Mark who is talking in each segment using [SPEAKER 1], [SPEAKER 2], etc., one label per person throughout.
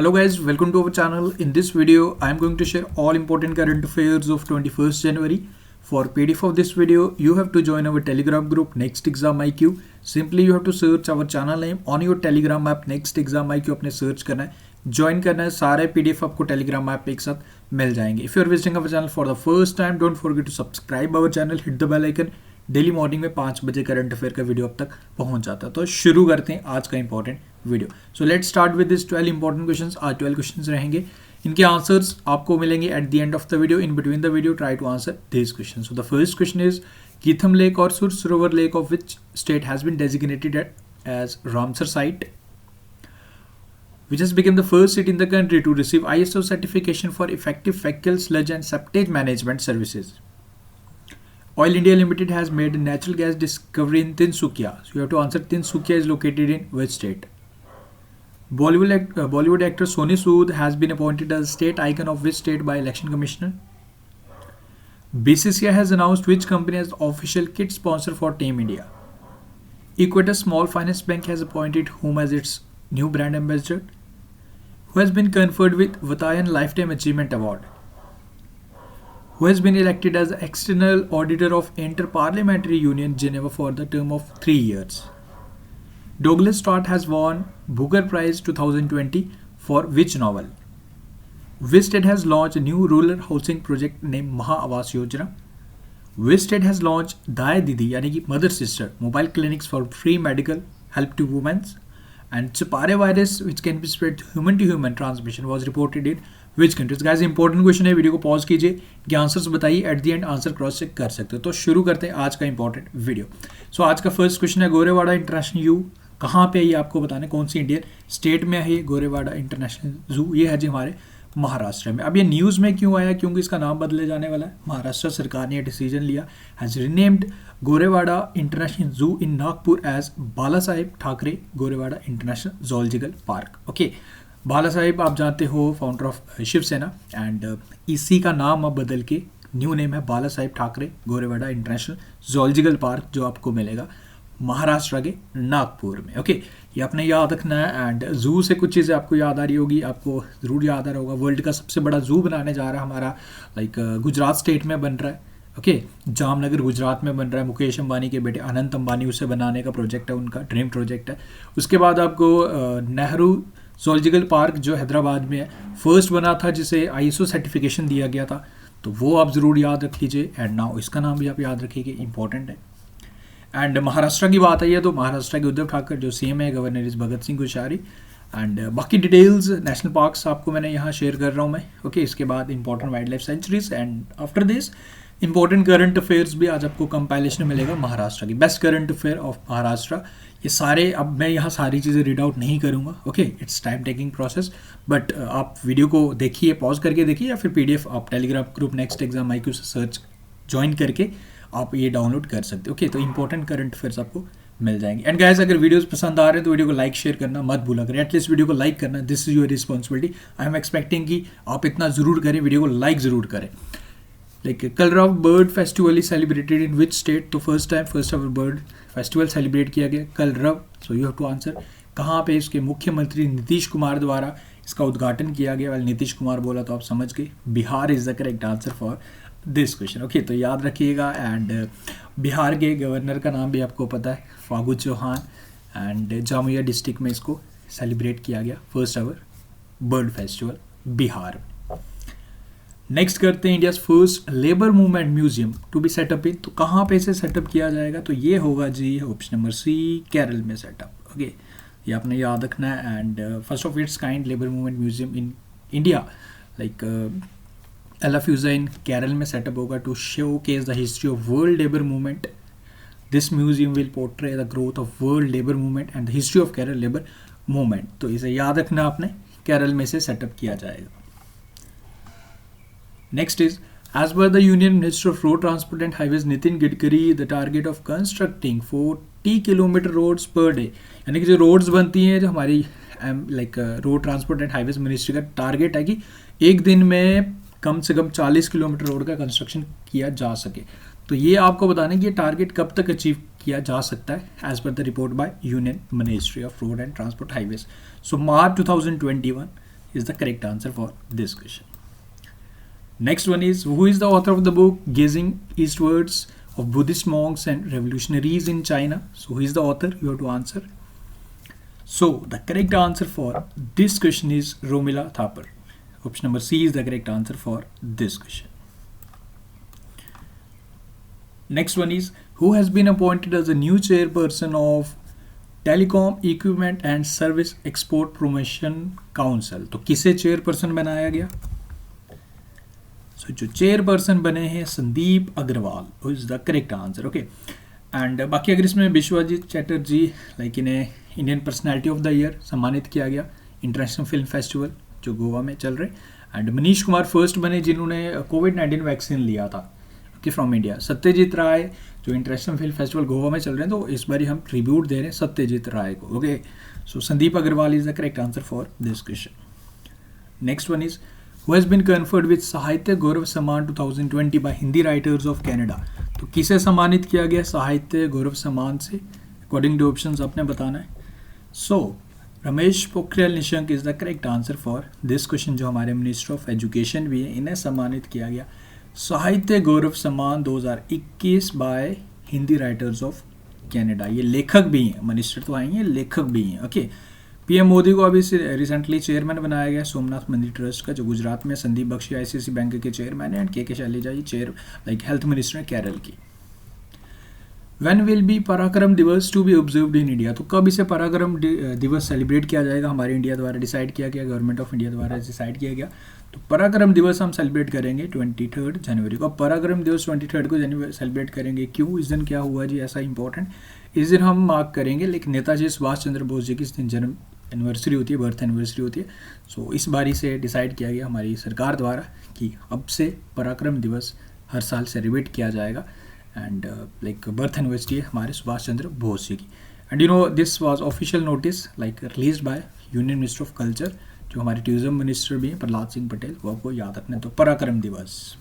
[SPEAKER 1] Hello guys, welcome to our channel. In this video, I am going to share all important current affairs of 21st January. For PDF of this video, you have to join our Telegram group Next Exam IQ. Simply you have to search our channel name on your Telegram app Next Exam IQ अपने search करना है, join करना है. सारे PDF आपको Telegram app पे एक साथ मिल जाएंगे. If you are visiting our channel for the first time, don't forget to subscribe our channel, hit the bell icon. Daily morning में 5 बजे करंट अफेयर का वीडियो अब तक पहुंच जाता है. तो शुरू करते हैं आज का important video. So let's start with this 12 important questions. आज 12 क्वेश्चंस रहेंगे. इनके आंसर्स आपको मिलेंगे at the end of the video. In between the video try to answer this question. So the first question is Keetham lake और Sur Sarovar lake of which state has been designated as Ramsar site, which has become the first city in the country to receive ISO certification for effective fecal sludge and septage management services. Oil India Limited has made a natural gas discovery in Tinsukia. So you have to answer Tinsukia is located in which state? Bollywood actor Soni Sood has been appointed as state icon of which state by election commissioner? BCCI has announced which company as official kit sponsor for Team India? Equator Small Finance Bank has appointed whom as its new brand ambassador? Who has been conferred with Vatayan Lifetime Achievement Award? Who has been elected as the external auditor of Inter-Parliamentary Union Geneva for the term of 3 years? Douglas Stott has won Booker Prize 2020 for which novel? Which state has launched a new rural housing project named Maha Awas Yojana? Which state has launched Dai Didi यानी कि mother sister mobile clinics for free medical help to women? And Chipare virus which can be spread human to human transmission was reported in which countries? Guys important question है, video को pause कीजिए, कि answers बताइए, at the end answer cross check कर सकते हो. तो शुरू करते हैं आज का इंपॉर्टेंट वीडियो. सो आज का फर्स्ट क्वेश्चन है गोरेवाड़ा इंटरनेशनल जू कहाँ पे है, ये आपको बताना है. कौन सी इंडियन स्टेट में है ये गोरेवाड़ा इंटरनेशनल जू? ये है जी हमारे महाराष्ट्र में. अब ये न्यूज़ में क्यों आया? क्योंकि इसका नाम बदले जाने वाला है. महाराष्ट्र सरकार ने डिसीजन लिया, has renamed Gorewada international zoo in Nagpur as Bala Saheb Thackeray Gorewada international zoological park. Okay, Bala Saheb आप जानते हो फाउंडर ऑफ शिवसेना, एंड इसी का नाम अब बदल के न्यू नेम है Bala Saheb Thackeray Gorewada international zoological park, जो आपको मिलेगा महाराष्ट्र के नागपुर में. ओके, ये आपने याद रखना है. एंड जू से कुछ चीज़ें आपको याद आ रही होगी, आपको ज़रूर याद आ रहा होगा. वर्ल्ड का सबसे बड़ा जू बनाने जा रहा है हमारा, लाइक गुजरात स्टेट में बन रहा है. ओके, जामनगर गुजरात में बन रहा है. मुकेश अंबानी के बेटे अनंत अंबानी उसे बनाने का प्रोजेक्ट है, उनका ड्रीम प्रोजेक्ट है. उसके बाद आपको नेहरू जूलॉजिकल पार्क जो हैदराबाद में है, फर्स्ट बना था जिसे ISO सर्टिफिकेशन दिया गया था, तो वो आप ज़रूर याद रख लीजिए. एंड नाउ इसका नाम भी आप याद रखिए, इंपॉर्टेंट है. एंड महाराष्ट्र की बात आई है तो महाराष्ट्र के उद्धव ठाकरे जो CM है, governor is Bhagat Singh Koshyari. And बाकी डिटेल्स नेशनल पार्क्स आपको मैंने यहाँ शेयर कर रहा हूँ मैं. ओके, इसके बाद important wild life sanctuaries, and after this important current affairs भी आज आपको कंपाइलेशन मिलेगा महाराष्ट्र की, best current affair of Maharashtra. ये सारे, अब मैं यहाँ सारी चीज़ें रीड आउट नहीं करूँगा. Okay, it's time taking process, but आप वीडियो को देखिए, पॉज करके देखिए, या फिर PDF आप Telegram group next exam IQ से सर्च ज्वाइन करके आप ये डाउनलोड कर सकते हो. ओके, तो इंपॉर्टेंट करंट अफेयर्स आपको मिल जाएंगे. एंड गाइस, अगर वीडियोस पसंद आ रहे हैं तो वीडियो को लाइक शेयर करना मत भूला करें. एटलीस्ट वीडियो को लाइक करना, this is your responsibility. I am expecting कि आप इतना ज़रूर करें, वीडियो को लाइक ज़रूर करें. Like Kalrav bird festival is celebrated in which state? तो first ever bird festival celebrate किया गया Kalrav. So you have to answer कहाँ पे. इसके मुख्यमंत्री नीतीश कुमार द्वारा इसका उद्घाटन किया गया. वाल नीतीश कुमार बोला तो आप समझ गए, Bihar is the correct answer for this question. Okay, तो याद रखिएगा. एंड बिहार के गवर्नर का नाम भी आपको पता है, फागू चौहान. एंड जामुया डिस्ट्रिक्ट में इसको सेलिब्रेट किया गया, first ever bird festival Bihar. Next करते हैं India's first labour movement museum to be set up in. तो कहाँ पे इसे सेटअप किया जाएगा? तो ये होगा जी ऑप्शन नंबर C, केरल में सेटअप. ओके, ये आपने याद रखना है. And first of its kind labour movement museum in India, like Alappuzha in Kerala में सेटअप होगा to showcase the history of world labour movement. This museum will portray the growth of world labour movement and the history of Kerala labour movement. तो इसे याद रखना आपने, केरल में से setup किया जाएगा. Next is, as per the Union Minister of Road Transport and Highways Nitin Gadkari, the target of constructing 40 kilometre roads per day, यानी कि जो रोड्स बनती हैं, जो हमारी like road transport and highways ministry का टारगेट है कि एक दिन में कम से कम 40 किलोमीटर रोड का कंस्ट्रक्शन किया जा सके. तो ये आपको बताना है कि ये टारगेट कब तक अचीव किया जा सकता है as per the report by union ministry of road and transport highways. So March 2021 is the correct answer for this question. Next one is, who is the author of the book Gazing Eastwards of Buddhist Monks and Revolutionaries in China? So who is the author? You have to answer. So the correct answer for this question is Romila Thapar. Option number C is the correct answer for this question. Next one is, who has been appointed as the new chairperson of Telecom Equipment and Service Export Promotion Council? तो किसे chairperson बनाया गया? So जो chairperson बने हैं Sandeep Agarwal is the correct answer. Okay, and बाकी अगर इसमें विश्वजीत चैटर्जी लाइक इन्हें Indian personality of the year सम्मानित किया गया इंटरनेशनल फिल्म फेस्टिवल जो गोवा में चल रहे, एंड मनीष कुमार फर्स्ट बने जिन्होंने कोविड-19 वैक्सीन लिया था कि फ्रॉम इंडिया. सत्यजीत राय जो इंटरनेशनल फिल्म फेस्टिवल गोवा में चल रहे हैं, तो इस बार हम ट्रिब्यूट दे रहे हैं सत्यजीत राय को. Okay, so Sandeep Agarwal is the correct answer for this question. Next one is, who has been conferred with Sahitya Gaurav Samman 2020 by Hindi writers of Canada? तो किसे सम्मानित किया गया साहित्य गौरव सम्मान से? अकॉर्डिंग टू ऑप्शंस आपने बताना है. So Ramesh Pokhriyal Nishank is the correct answer for this question. जो हमारे मिनिस्टर ऑफ एजुकेशन भी है, इन्हें सम्मानित किया गया साहित्य Gaurav Samman 2021 by Hindi writers of Canada. ये लेखक भी हैं, मिनिस्टर तो आएंगे, लेखक भी हैं. ओके, पीएम मोदी को अभी रिसेंटली चेयरमैन बनाया गया सोमनाथ मंदिर ट्रस्ट का जो गुजरात में. संदीप बख्शी आईसीआईसी बैंक के चेयरमैन है, and K Shailaja ji chair like health minister है केरल की. When will be Parakram Diwas to be observed in India? तो कब इसे पराक्रम दिवस सेलिब्रेट किया जाएगा? हमारे इंडिया द्वारा डिसाइड किया गया, गवर्नमेंट ऑफ इंडिया द्वारा डिसाइड किया गया. तो पराक्रम दिवस हम सेलिब्रेट करेंगे 23 जनवरी को. पराक्रम दिवस 23 को सेलिब्रेट करेंगे. क्यों? इस दिन क्या हुआ जी ऐसा इंपॉर्टेंट? इस दिन हम मार्क करेंगे लेकिन नेताजी सुभाष चंद्र बोस जी की इस दिन जन्म एनिवर्सरी होती है, बर्थ एनिवर्सरी होती है. सो इस बारी से डिसाइड किया गया हमारी सरकार द्वारा कि अब से पराक्रम दिवस हर साल सेलिब्रेट किया जाएगा. एंड लाइक बर्थ एनिवर्सरी है हमारे सुभाष चंद्र बोस जी की. And you know this was official notice like release by union minister of culture जो हमारे टूरिज्म मिनिस्टर भी हैं प्रहलाद सिंह पटेल, वो आपको याद रखना है. तो पराक्रम दिवस.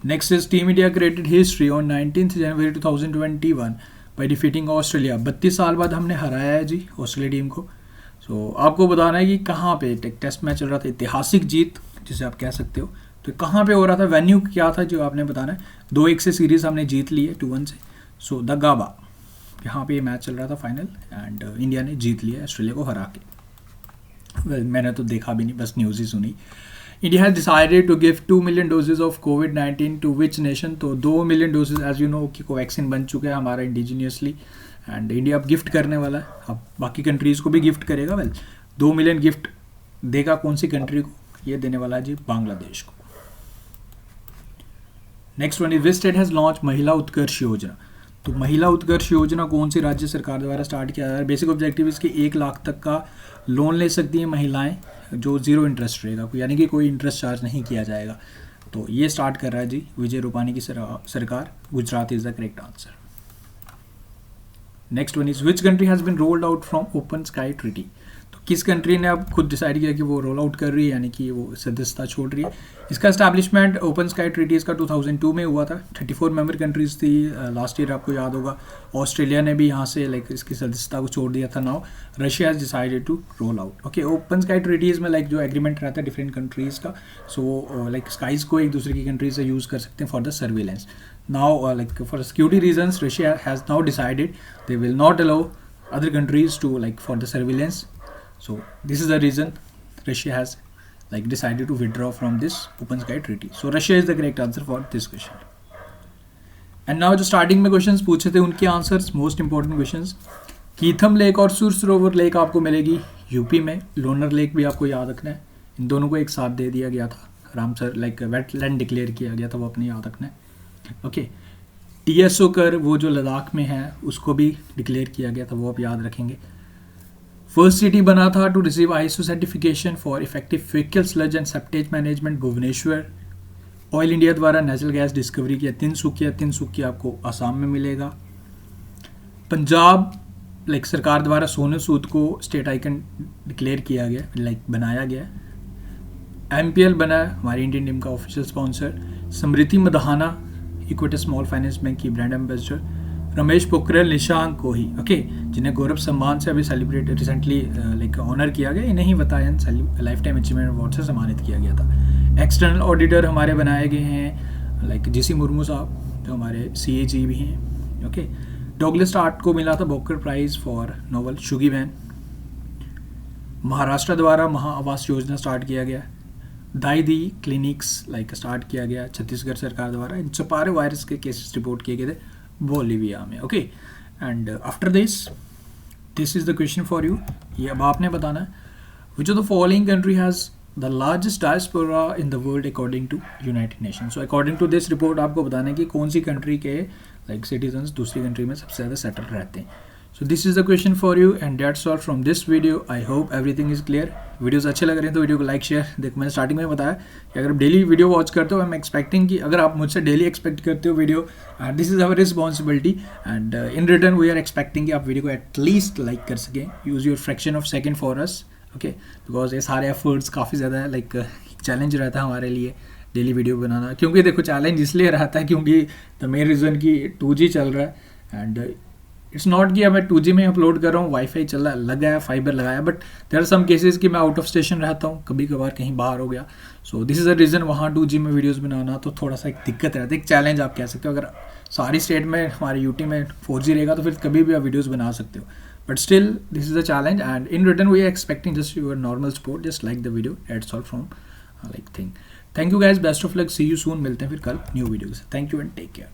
[SPEAKER 1] Next is, team India created history on 19 January 2021 by defeating Australia. 32 साल बाद हमने हराया है जी ऑस्ट्रेलिया टीम को. सो आपको बताना है कि कहाँ पे टेस्ट मैच चल रहा था, ऐतिहासिक जीत जिसे आप कह सकते हो. तो कहाँ पे हो रहा था, वेन्यू क्या था जो आपने बताना है. 2-1 से सीरीज हमने जीत ली है 2-1 से. सो द गाबा, यहाँ पे ये मैच चल रहा था फाइनल, एंड इंडिया ने जीत लिया ऑस्ट्रेलिया को हरा के. मैंने तो देखा भी नहीं, बस न्यूज़ ही सुनी. India has decided to give 2 million doses of कोविड-19 टू विच नेशन? तो 2 million doses as you know कि कोवैक्सीन बन चुका है हमारा इंडिजीनियसली, एंड इंडिया अब गिफ्ट करने वाला है. अब बाकी कंट्रीज़ को भी गिफ्ट करेगा. वेल 2 मिलियन गिफ्ट देगा कौन सी कंट्री को? ये देने वाला है जी बांग्लादेश को. Next one is, which state has launch महिला उत्कर्ष योजना? तो महिला उत्कर्ष योजना कौन सी राज्य सरकार द्वारा स्टार्ट किया जा रहा है? बेसिक ऑब्जेक्टिव इसके 1 लाख तक का लोन ले सकती हैं महिलाएं जो 0 इंटरेस्ट रहेगा, यानी कि कोई इंटरेस्ट चार्ज नहीं किया जाएगा. तो ये स्टार्ट कर रहा है जी विजय रूपानी की सरकार. Gujarat is the correct answer. Next one is, which country has been rolled out from open sky treaty? तो किस कंट्री ने अब खुद डिसाइड किया कि वो रोल आउट कर रही है, यानी कि वो सदस्यता छोड़ रही है. इसका एस्टैब्लिशमेंट ओपन स्काई ट्रीटीज़ का 2002 में हुआ था. 34 मेंबर कंट्रीज़ थी लास्ट ईयर, आपको याद होगा. ऑस्ट्रेलिया ने भी यहाँ से लाइक इसकी सदस्यता को छोड़ दिया था. Now Russia has decided to roll out. Okay, open sky treaties में लाइक जो एग्रीमेंट रहता है डिफरेंट कंट्रीज़ का, सो लाइक स्काइज़ को एक दूसरे की कंट्री से यूज़ कर सकते हैं for the surveillance. Now like for security reasons Russia has now decided they will not allow other countries to like for the surveillance. So this is the reason Russia has like decided to withdraw from this open sky treaty. So Russia is the correct answer for this question. And now जो starting में questions पूछे थे उनके answers, most important questions. Keetham lake और Sur Sarovar lake आपको मिलेगी UP में. Loner lake भी आपको याद रखना है. इन दोनों को एक साथ दे दिया गया था. रामसर लाइक वेटलैंड डिक्लेयर किया गया था, वो अपने याद रखना है. ओके, TSO कर वो जो लद्दाख में है उसको भी डिक्लेयर किया गया था, वो आप याद रखेंगे. फर्स्ट सिटी बना था to receive ISO certification for effective faecal sludge and septage management Bhubaneswar. Oil India द्वारा नेचुरल गैस डिस्कवरी किया तिनसुकिया आपको आसाम में मिलेगा. पंजाब लाइक सरकार द्वारा सोनू सूद को स्टेट आइकन डिक्लेयर किया गया, लाइक बनाया गया. MPL बना हमारी इंडियन टीम का ऑफिशियल स्पॉन्सर. स्मृति मधाना इक्विटी स्मॉल फाइनेंस बैंक की ब्रांड एम्बेसडर. रमेश पोखरियाल निशंक को ही, ओके, जिन्हें गौरव सम्मान से अभी सेलिब्रेट रिसेंटली लाइक ऑनर किया गया, इन्हें ही वतायन लाइफ टाइम अचीवमेंट अवार्ड से सम्मानित किया गया था। एक्सटर्नल ऑडिटर हमारे बनाए गए हैं लाइक जीसी मुर्मू साहब, जो हमारे CAG भी हैं, ओके। डॉगलस स्टार्ट को मिला था Booker prize for novel Shuggie Bain. Maharashtra द्वारा महा आवास योजना स्टार्ट किया गया। दाई क्लिनिक्स लाइक स्टार्ट किया गया छत्तीसगढ़ सरकार द्वारा। इन चपारे वायरस के केसेस रिपोर्ट किए गए थे बोलीविया में, okay. And after this is the question for you, ये अब आपने बताना है। Which of the following country has the largest diaspora in the world according to United Nation. So according to this report आपको बताना है कि कौन सी कंट्री के लाइक सिटीजन्स दूसरी कंट्री में सबसे ज़्यादा सेटल रहते हैं। So this is the question for you and that's all from this video. I hope everything is clear. Videos अच्छे लग रहे हैं तो वीडियो को लाइक शेयर। देखो मैंने स्टार्टिंग में बताया कि अगर आप डेली वीडियो वॉच करते हो, आई एम एक्सपेक्टिंग कि अगर आप मुझसे डेली एक्सपेक्ट करते हो video, this is our responsibility and in return we are expecting कि आप वीडियो को एटलीस्ट लाइक कर सकें। Use your fraction of second for us, okay, because ये सारे एफर्ट्स काफ़ी ज़्यादा लाइक चैलेंज रहता है हमारे लिए डेली वीडियो बनाना। क्योंकि देखो चैलेंज इसलिए रहता है क्योंकि द मेन रीज़न कि 2G चल रहा है एंड इट्स नॉट कि मैं 2G में अपलोड कर रहा हूँ, वाईफाई चल रहा है, लगा है, फाइबर लगाया, but there are some cases कि मैं आउट ऑफ स्टेशन रहता हूँ, कभी कभार कहीं बाहर हो गया। So this is the reason वहाँ 2G में वीडियोस बनाना तो थोड़ा सा एक दिक्कत रहता है, एक चैलेंज आप कह सकते हो। अगर सारी स्टेट में हमारे यूटी में 4G रहेगा तो फिर कभी भी आप वीडियोज़ बना सकते हो, but still this is a challenge and in return we are expecting just your normal support, just like the video, that's all from like thing. Thank you guys, best of luck, see you soon, मिलते हैं फिर कल new video से। Thank you and take care.